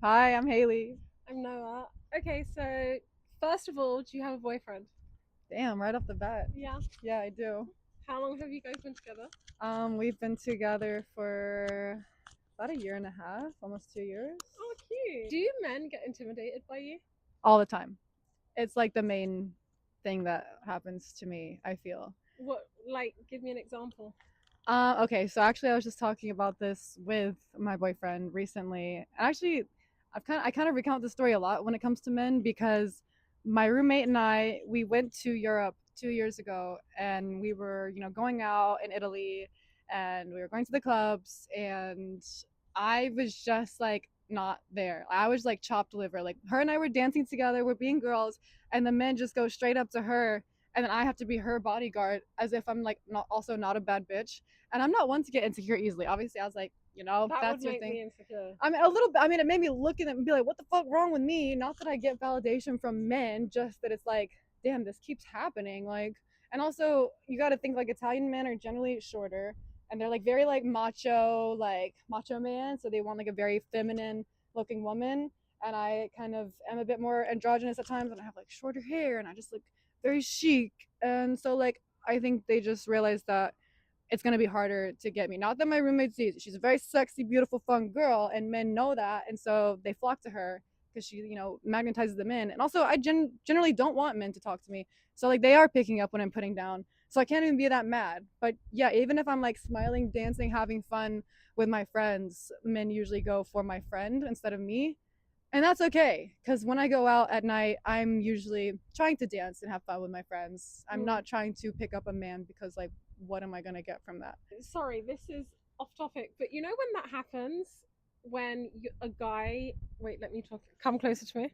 Hi, I'm Haley. I'm Noah. Okay, so first of all, do you have a boyfriend? Damn, right off the bat. Yeah. Yeah, I do. How long have you guys been together? We've been together for about a year and a half, almost 2 years. Oh, cute. Do men get intimidated by you? All the time. It's like the main thing that happens to me, I feel. What, like, give me an example. Okay, so actually I was just talking about this with my boyfriend recently. Actually, I kind of recount the story a lot when it comes to men because my roommate and we went to Europe 2 years ago and we were, going out in Italy and we were going to the clubs and I was just like not there. I was like chopped liver. Like her and I were dancing together, we're being girls, and the men just go straight up to her and then I have to be her bodyguard as if I'm like not a bad bitch. And I'm not one to get insecure easily. Obviously, I was like, That would that's your make thing. me insecure. I mean, a little bit. I mean, it made me look at them and be like, what the fuck wrong with me? Not that I get validation from men, just that it's like, damn, this keeps happening. Like, and also you got to think like Italian men are generally shorter and they're like very like macho man. So they want like a very feminine looking woman. And I kind of am a bit more androgynous at times and I have like shorter hair and I just look very chic. And so like, I think they just realized that it's going to be harder to get me. Not that my roommate sees it. She's a very sexy, beautiful, fun girl, and men know that. And so they flock to her because she, magnetizes them in. And also, I generally don't want men to talk to me. So, like, they are picking up when I'm putting down. So I can't even be that mad. But yeah, even if I'm like smiling, dancing, having fun with my friends, men usually go for my friend instead of me. And that's okay because when I go out at night, I'm usually trying to dance and have fun with my friends. I'm Mm. not trying to pick up a man because, like, what am I going to get from that? Sorry, this is off topic, but you know when that happens, a guy, wait, let me talk, come closer to me.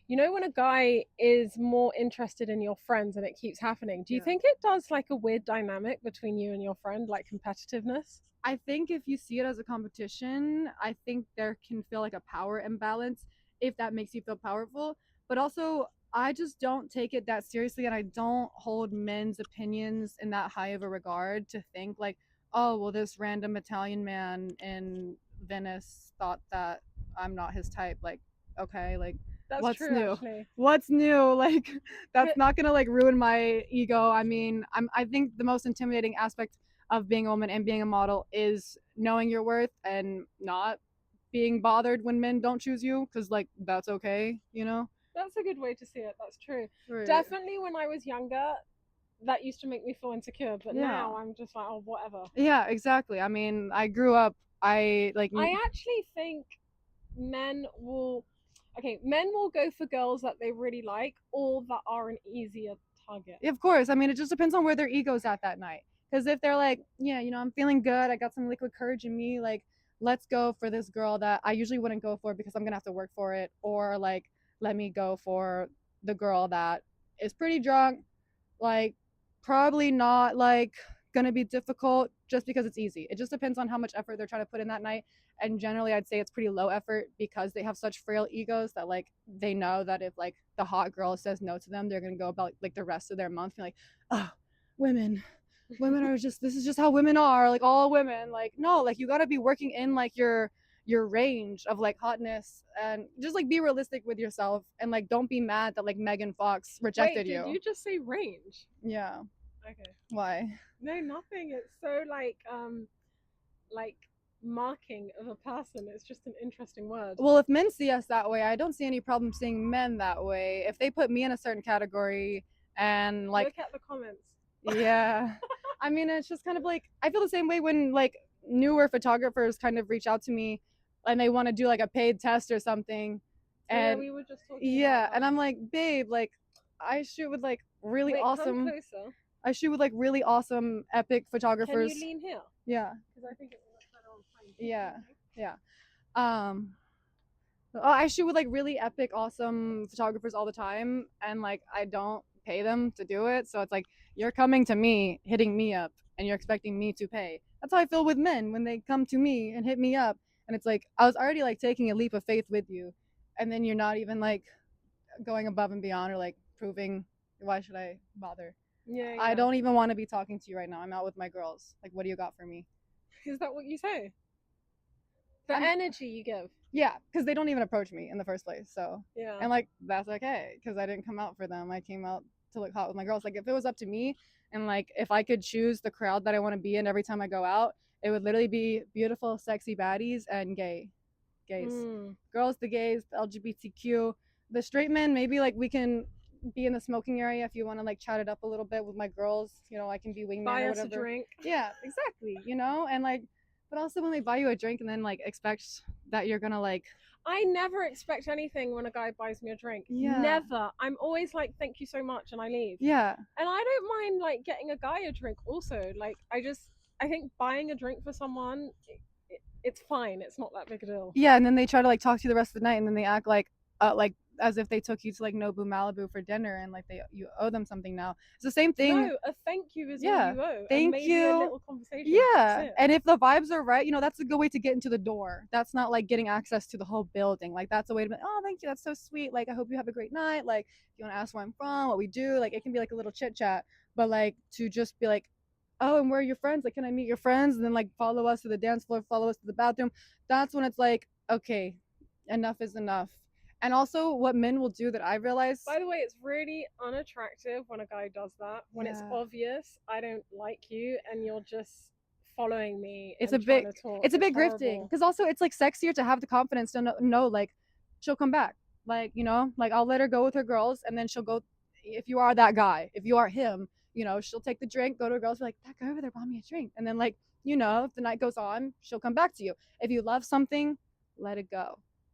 You know when a guy is more interested in your friends and it keeps happening, do you Yeah. think it does like a weird dynamic between you and your friend, like competitiveness? I think if you see it as a competition, I think there can feel like a power imbalance if that makes you feel powerful. But also, I just don't take it that seriously and I don't hold men's opinions in that high of a regard to think like, oh, well, this random Italian man in Venice thought that I'm not his type. Like, okay, like, That's what's true, new? actually. What's new? Like, that's But not gonna like ruin my ego. I mean, I think the most intimidating aspect of being a woman and being a model is knowing your worth and not being bothered when men don't choose you because like that's okay. that's a good way to see it. That's true. Right. Definitely when I was younger, that used to make me feel insecure, but Yeah. now I'm just like, oh, whatever. Yeah, exactly. I mean, I grew up, I like I actually think men will, okay, men will go for girls that they really like or that are an easier target. of course. I mean, it just depends on where their ego's at that night. Because if they're like, yeah, I'm feeling good, I got some liquid courage in me, like, let's go for this girl that I usually wouldn't go for because I'm gonna have to work for it, or like, let me go for the girl that is pretty drunk, like, probably not like gonna be difficult just because it's easy. It just depends on how much effort they're trying to put in that night. And generally, I'd say it's pretty low effort because they have such frail egos that like they know that if like the hot girl says no to them, they're gonna go about like the rest of their month being like, oh, women, women are just this is just how women are. Like all women, like no, like you gotta be working in like your range of like hotness and just like be realistic with yourself and like don't be mad that like Megan Fox Wait, rejected did you. you just say range? Yeah. Okay. Why? No, nothing. It's so like marking of a person. It's just an interesting word. Well, if men see us that way, I don't see any problem seeing men that way. If they put me in a certain category and like, Look at the comments. yeah, I mean, it's just kind of like I feel the same way when like newer photographers kind of reach out to me and they want to do like a paid test or something, Oh yeah, and we were just talking about yeah, and that. I'm like, babe, like I shoot with like really Wait, come awesome. closer. I shoot with like really awesome epic Can you photographers. lean here? Yeah, Because I think it will look better on plane. Keep yeah, talking. yeah. Um, I shoot with like really epic, awesome photographers all the time, and like I don't pay them to do it. So it's like you're coming to me, hitting me up, and you're expecting me to pay. That's how I feel with men when they come to me and hit me up, and it's like I was already like taking a leap of faith with you, and then you're not even like going above and beyond or like proving. Why should I bother? Yeah, I yeah. don't even want to be talking to you right now. I'm out with my girls. Like, what do you got for me? Is that what you say? The I'm energy you give. Yeah, because they don't even approach me in the first place. So, Yeah. and like that's okay because I didn't come out for them. I came out to look hot with my girls. Like if it was up to me, and like if I could choose the crowd that I want to be in every time I go out, it would literally be beautiful, sexy baddies and gays, Mm. girls, the gays, the LGBTQ, the straight men. Maybe like we can be in the smoking area if you want to like chat it up a little bit with my girls. You know, I can be wingman Buy or us a whatever. drink. Yeah, exactly. You know, and like, but also when they buy you a drink and then like expect that you're gonna like, I never expect anything when a guy buys me a drink. yeah, Never. I'm always like, thank you so much, and I leave. yeah, And I don't mind like getting a guy a drink also. Like I think buying a drink for someone, it's fine. It's not that big a deal. yeah, and then they try to like talk to you the rest of the night, and then they act like as if they took you to like Nobu Malibu for dinner, and like they you owe them something now. It's the same thing. No, a thank you is all Yeah, you owe, and thank maybe a you. little conversation. That's Yeah, it. and if the vibes are right, you know that's a good way to get into the door. That's not like getting access to the whole building. Like that's a way to be like, oh, thank you, that's so sweet. Like I hope you have a great night. Like if you want to ask where I'm from, what we do, like it can be like a little chit chat. But like to just be like, oh, and where are your friends? Like, can I meet your friends? And then like follow us to the dance floor, follow us to the bathroom. That's when it's like, okay, enough is enough. And also, what men will do that I realize, By the way, it's really unattractive when a guy does that. When it's yeah, obvious I don't like you and you're just following me it's a and trying bit, to talk. it's a bit grifting. Horrible. Because also, it's like sexier to have the confidence to know, like, she'll come back. Like, you know, like I'll let her go with her girls, and then she'll go. If you are that guy, if you are him, you know, she'll take the drink, go to her girls, be like, that guy over there bought me a drink, and then like, you know, if the night goes on, she'll come back to you. If you love something, let it go.